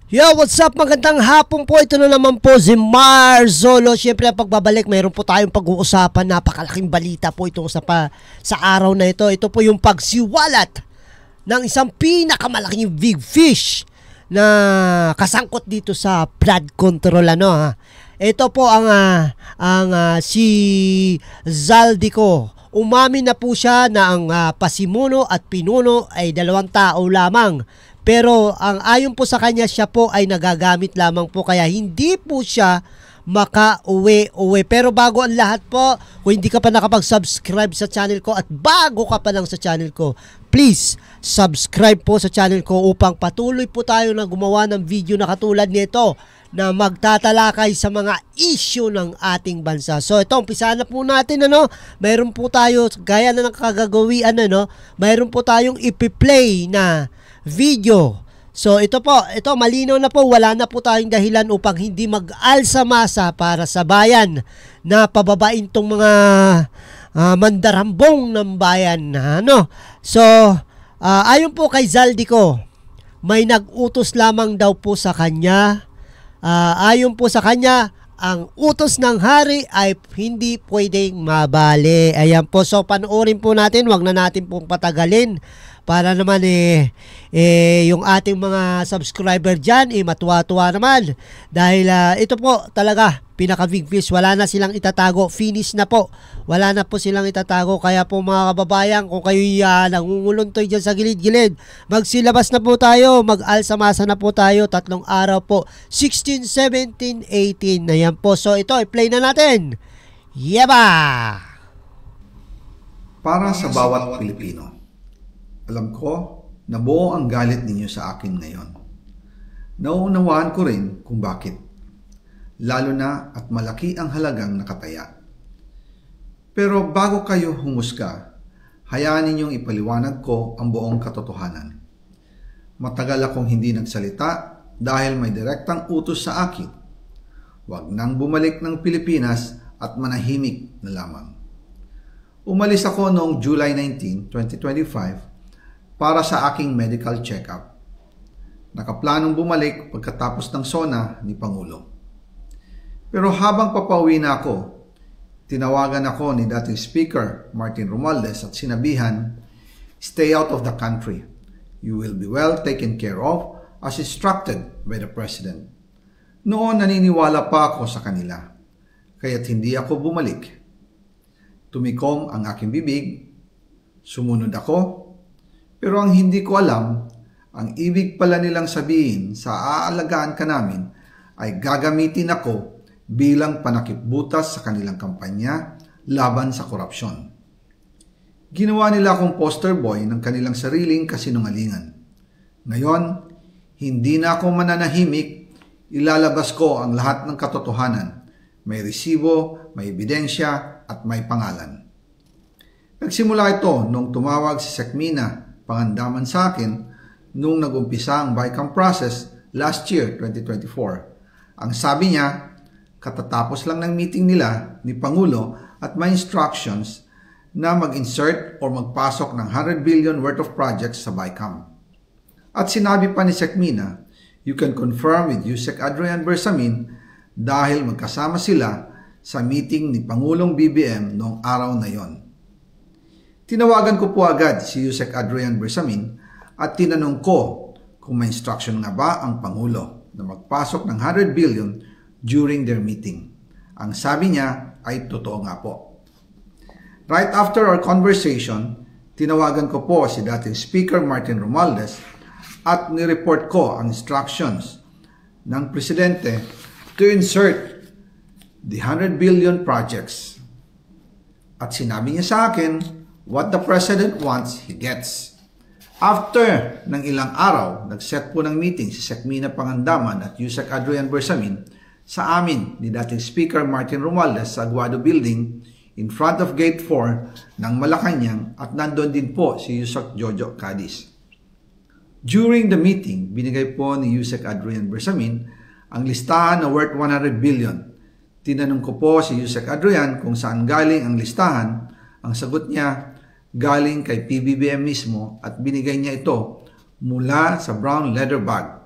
Yo, what's up? Magandang hapon po. Ito na naman po si Marzolo. Siyempre, ang pagbabalik, mayroon po tayong pag-uusapan. Napakalaking balita po ito sa araw na ito. Ito po yung pagsiwalat ng isang pinakamalaking big fish na kasangkot dito sa flood control. Ito po si Zaldico. Umamin na po siya na ang pasimuno at pinuno ay 2 tao lamang. Pero ayon po sa kanya, siya po ay nagagamit lamang po, kaya hindi po siya makauwi. Pero bago ang lahat po, kung hindi ka pa nakapag-subscribe sa channel ko at bago ka pa lang sa channel ko, please subscribe po sa channel ko upang patuloy po tayo na gumawa ng video na katulad nito na magtatalakay sa mga issue ng ating bansa. So ito, umpisahan na po natin. Mayroon po tayo, gaya na ng kagagawian, mayroon po tayong ipi-play na video. So ito malinaw na po, wala na po tayong dahilan upang hindi mag-alsa-masa para sa bayan na pababain tong mga mandarambong ng bayan. So ayon po kay Zaldico, may nag-utos lamang daw po sa kanya. Ayon po sa kanya, ang utos ng hari ay hindi pwedeng mabali. Ayan po, so panoorin po natin, wag na natin pong patagalin para naman yung ating mga subscriber dyan matuwa-tuwa naman, dahil ito po talaga pinaka big fish. Wala na silang itatago, finish na po, wala na po silang itatago. Kaya po mga kababayan, kung kayo nangunguluntoy dyan sa gilid-gilid, magsilabas na po tayo, mag-alsamasa na po tayo. 3 araw po, 16, 17, 18. Ayan po, so ito i-play na natin. Yeba! Para sa bawat Pilipino, alam ko na buo ang galit ninyo sa akin ngayon. Nauunawaan ko rin kung bakit, lalo na at malaki ang halagang nakataya. Pero bago kayo humusga, hayaan ninyong ipaliwanag ko ang buong katotohanan. Matagal akong hindi nagsalita dahil may direktang utos sa akin. Huwag nang bumalik ng Pilipinas at manahimik na lamang. Umalis ako noong July 19, 2025 para sa aking medical check-up. Nakaplanong bumalik pagkatapos ng SONA ni Pangulo. Pero habang papauwi na ako, tinawagan ako ni dating Speaker Martin Romualdez at sinabihan, "Stay out of the country. You will be well taken care of as instructed by the President." Noon naniniwala pa ako sa kanila, kaya't hindi ako bumalik. Tumikom ang aking bibig, sumunod ako, pero ang hindi ko alam, ang ibig pala nilang sabihin sa aalagaan ka namin ay gagamitin ako bilang panakipbutas sa kanilang kampanya laban sa korupsyon. Ginawa nila akong poster boy ng kanilang sariling kasinungalingan. Ngayon, hindi na ako mananahimik, ilalabas ko ang lahat ng katotohanan. May resibo, may ebidensya, at may pangalan. Nagsimula ito nung tumawag si Sekmina Pangandaman sa akin nung nag-umpisa ang BICAM process last year, 2024. Ang sabi niya, katatapos lang ng meeting nila ni Pangulo at may instructions na mag-insert or magpasok ng 100 billion worth of projects sa BICAM. At sinabi pa ni Sekmina, you can confirm with Yusek Adrian Bersamin dahil magkasama sila sa meeting ni Pangulong BBM noong araw na yon. Tinawagan ko po agad si Yusek Adrian Bersamin at tinanong ko kung may instruction nga ba ang Pangulo na magpasok ng 100 billion during their meeting. Ang sabi niya ay totoo nga po. Right after our conversation, tinawagan ko po si dating Speaker Martin Romualdez at nireport ko ang instructions ng Presidente to insert the 100 billion projects. At sinabi niya sa akin, what the President wants, he gets. After ng ilang araw, nag-set po ng meeting si Sekmina Pangandaman at Yusek Adrian Bersamin sa amin ni dating Speaker Martin Romualdez sa Aguado Building in front of Gate 4 ng Malacanang at nandun din po si Yusek Jojo Cadiz. During the meeting, binigay po ni Yusek Adrian Bersamin ang listahan na worth 100 billion. Tinanong ko po si Yusek Adrian kung saan galing ang listahan. Ang sagot niya, galing kay PBBM mismo at binigay niya ito mula sa brown leather bag.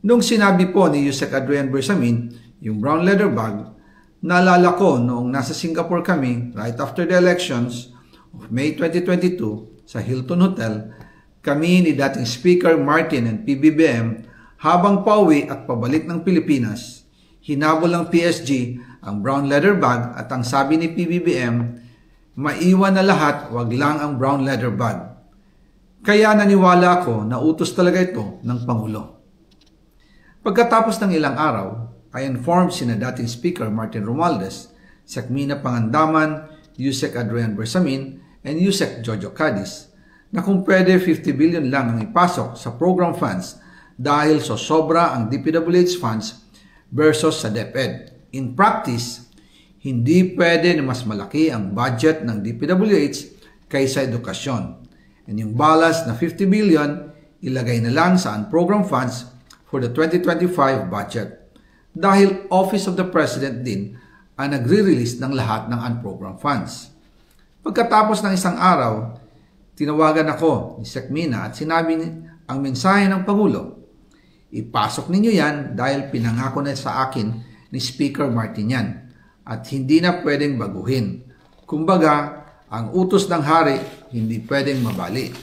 Nung sinabi po ni Yusek Adrian Bersamin, yung brown leather bag, naalala ko noong nasa Singapore kami right after the elections of May 2022 sa Hilton Hotel, kami ni dating Speaker Martin and PBBM habang pauwi at pabalik ng Pilipinas, hinabol ng PSG ang brown leather bag at ang sabi ni PBBM, maiwan na lahat, wag lang ang brown leather bag. Kaya naniwala ako na utos talaga ito ng Pangulo. Pagkatapos ng ilang araw, I informed sina dating Speaker Martin Romualdez, Sekmina Pangandaman, Yusek Adrian Bersamin, and Yusek Jojo Cadiz na kung pwede 50 billion lang ang ipasok sa program funds dahil sobra ang DPWH funds versus sa DepEd. In practice, hindi pwede na mas malaki ang budget ng DPWH kaysa edukasyon. And yung balance na 50 billion, ilagay na lang sa unprogram funds for the 2025 budget. Dahil Office of the President din ang nagre-release ng lahat ng unprogram funds. Pagkatapos ng isang araw, tinawagan ako ni Sekmina at sinabi ang mensahe ng Pangulo. Ipasok ninyo yan dahil pinangako na sa akin ni Speaker Martin yan at hindi na pwedeng baguhin. Kumbaga, ang utos ng hari hindi pwedeng mabali.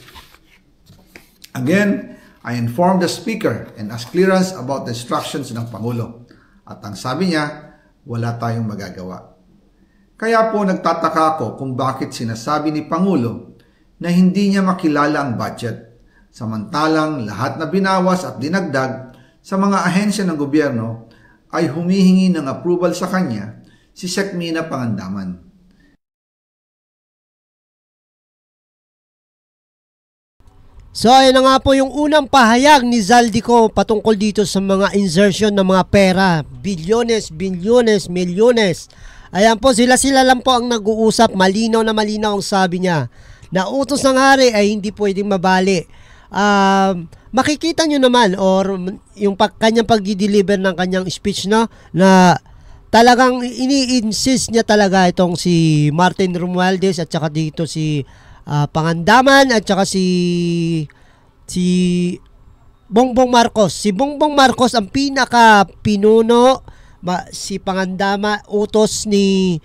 Again, I informed the Speaker and asked clearance about the instructions ng Pangulo. At ang sabi niya, wala tayong magagawa. Kaya po nagtataka ako kung bakit sinasabi ni Pangulo na hindi niya makilala ang budget, samantalang lahat na binawas at dinagdag sa mga ahensya ng gobyerno ay humihingi ng approval sa kanya si Sekmina Pangandaman. So, ayun na nga po yung unang pahayag ni Zaldico patungkol dito sa mga insertion ng mga pera. Bilyones, bilyones, milyones. Ayan po, sila lang po ang nag-uusap. Malinaw na malinaw ang sabi niya. Na utos ng hari ay hindi pwedeng mabali. Makikita nyo naman, or yung kanyang pag-deliver ng kanyang speech, no, na talagang ini-insist niya talaga itong si Martin Romualdez at saka dito si Pangandaman at saka si Bongbong Marcos. Si Bongbong Marcos ang pinaka pinuno, si Pangandama utos ni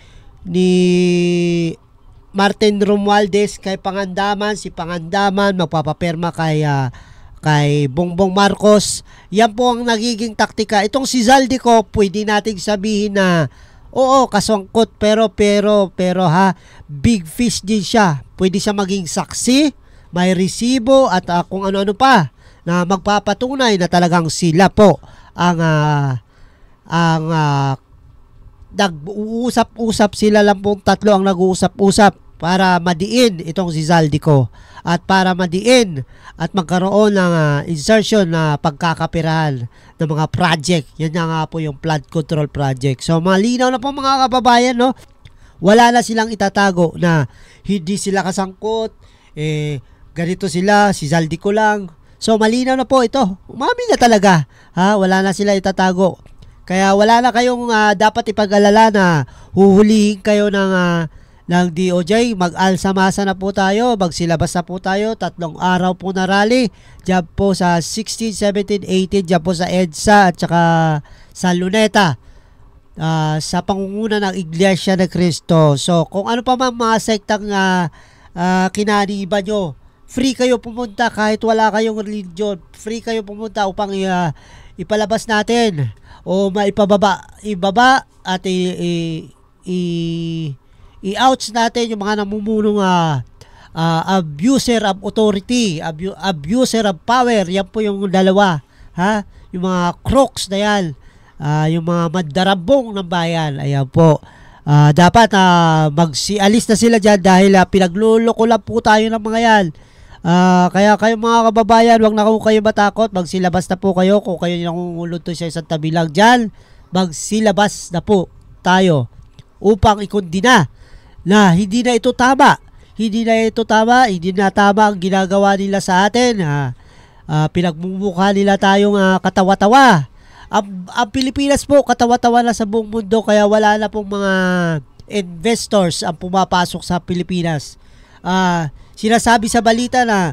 Martin Romualdez kay Pangandaman, si Pangandaman magpapaperma kay Bongbong Marcos. Yan po ang nagiging taktika. Itong si Zaldico, pwede nating sabihin na oo, kasangkot, pero big fish din siya. Pwede siya maging saksi, may resibo at kung ano-ano pa na magpapatunay na talagang sila po ang nag-uusap-usap, sila lang pong tatlo ang nag-uusap-usap para madiin itong si Zaldico at para madiin at magkaroon ng insertion na pagkakapirahan ng mga project. Yan na nga po yung flood control project. So malinaw na po mga kababayan, no? Wala na silang itatago na hindi sila kasangkot, ganito sila, si Zaldico lang. So malinaw na po ito. Umamin na talaga. Wala na sila itatago. Kaya wala na kayong dapat ipag-alala na huhulihin kayo ng DOJ. Mag-alsamasa na po tayo, magsilabas na po tayo. 3 araw po na rally. Diyan po sa 16, 17, 18, diyan po sa EDSA at saka sa Luneta. Sa pangunguna ng Iglesia de Cristo. So kung ano pa man mga sektang kinaniban nyo, free kayo pumunta kahit wala kayong religion. Free kayo pumunta upang ipalabas natin o ibaba at i-ouch natin yung mga namumunong abuser of authority, abuser of power. Yan po yung dalawa, yung mga crooks na yan, yung mga mandarabong ng bayan. Ayan po, dapat magsialis na sila dyan dahil pinagluloko lang po tayo ng mga yan. Kaya kayo mga kababayan, wag na kayo matakot, magsilabas na po kayo. Kung kayo nangungulot to sa isang tabi lang dyan, magsilabas na po tayo upang ikondina na hindi na ito tama. Hindi na tama ang ginagawa nila sa atin. Pinagmumukha nila tayong katawa-tawa. Ang Pilipinas po, katawa-tawa na sa buong mundo, kaya wala na pong mga investors ang pumapasok sa Pilipinas. Sinasabi sa balita na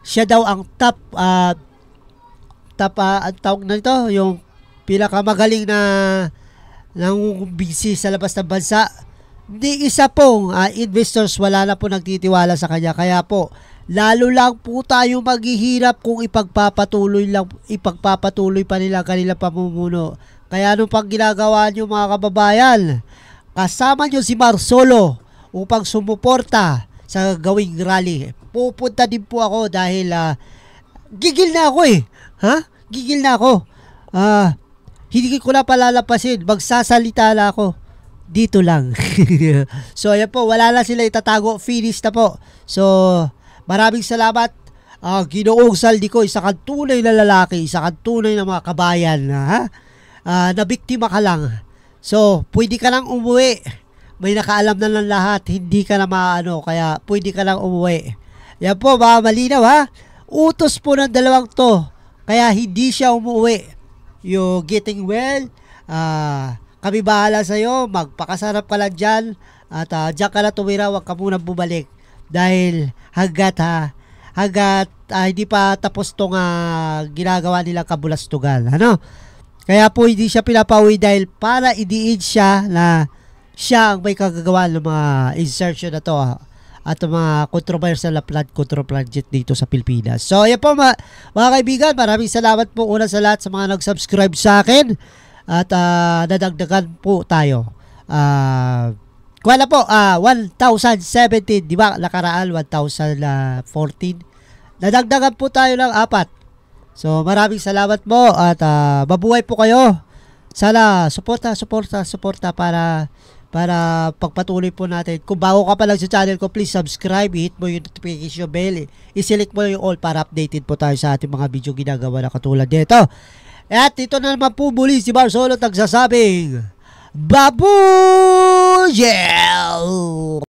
siya daw ang ang tawag na ito, yung pinakamagaling na nangungumbisi sa labas ng bansa. Di isa pong investors wala na po nagtitiwala sa kanya. Kaya po, lalo lang po tayo maghihirap kung ipagpapatuloy pa nila kanilang pamumuno. Kaya ano pang ginagawa nyo mga kababayan? Kasama nyo si Marsolo upang sumuporta sa gawing rally. Pupunta din po ako dahil gigil na ako eh. Gigil na ako. Hindi ko na palalapasin. Magsasalita na ako. Dito lang. So, ayan po. Wala na sila itatago. Finish na po. So, maraming salamat. Ginoong Saldi ko, isa kang tunay na lalaki, isa kang tunay na mga kabayan. Na biktima ka lang. So, pwede ka lang umuwi. May nakaalam na ng lahat. Hindi ka na maano. Kaya, pwede ka lang umuwi. Yan po, mga malinaw ha. Utos po ng dalawang to. Kaya, hindi siya umuwi. You getting well. Kami bahala sa'yo. Magpakasarap ka lang dyan. At dyan ka na tumira. Huwag ka muna bumalik. Dahil hanggat hindi pa tapos tong ginagawa nilang kabulastugan. Ano? Kaya po hindi siya pinapauwi dahil para idiin siya na siya ang may kagagawa ng mga insertion na to at mga controversial na flood control project dito sa Pilipinas. So ayan po mga kaibigan, maraming salamat po una sa lahat sa mga nag-subscribe sa akin at nadagdagan po tayo. Kuha na po, 1,017, di ba? Nakaraan, 1,014. Nadagdagan po tayo ng 4. So, maraming salamat po at mabuhay po kayo. Sana, suporta para pagpatuloy po natin. Kung bago ka pa lang sa channel ko, please subscribe, hit mo yung notification bell. I-select mo yung all para updated po tayo sa ating mga video ginagawa na katulad dito. At ito na naman po muli si Marsolo nagsasabing, Babu! Yeah!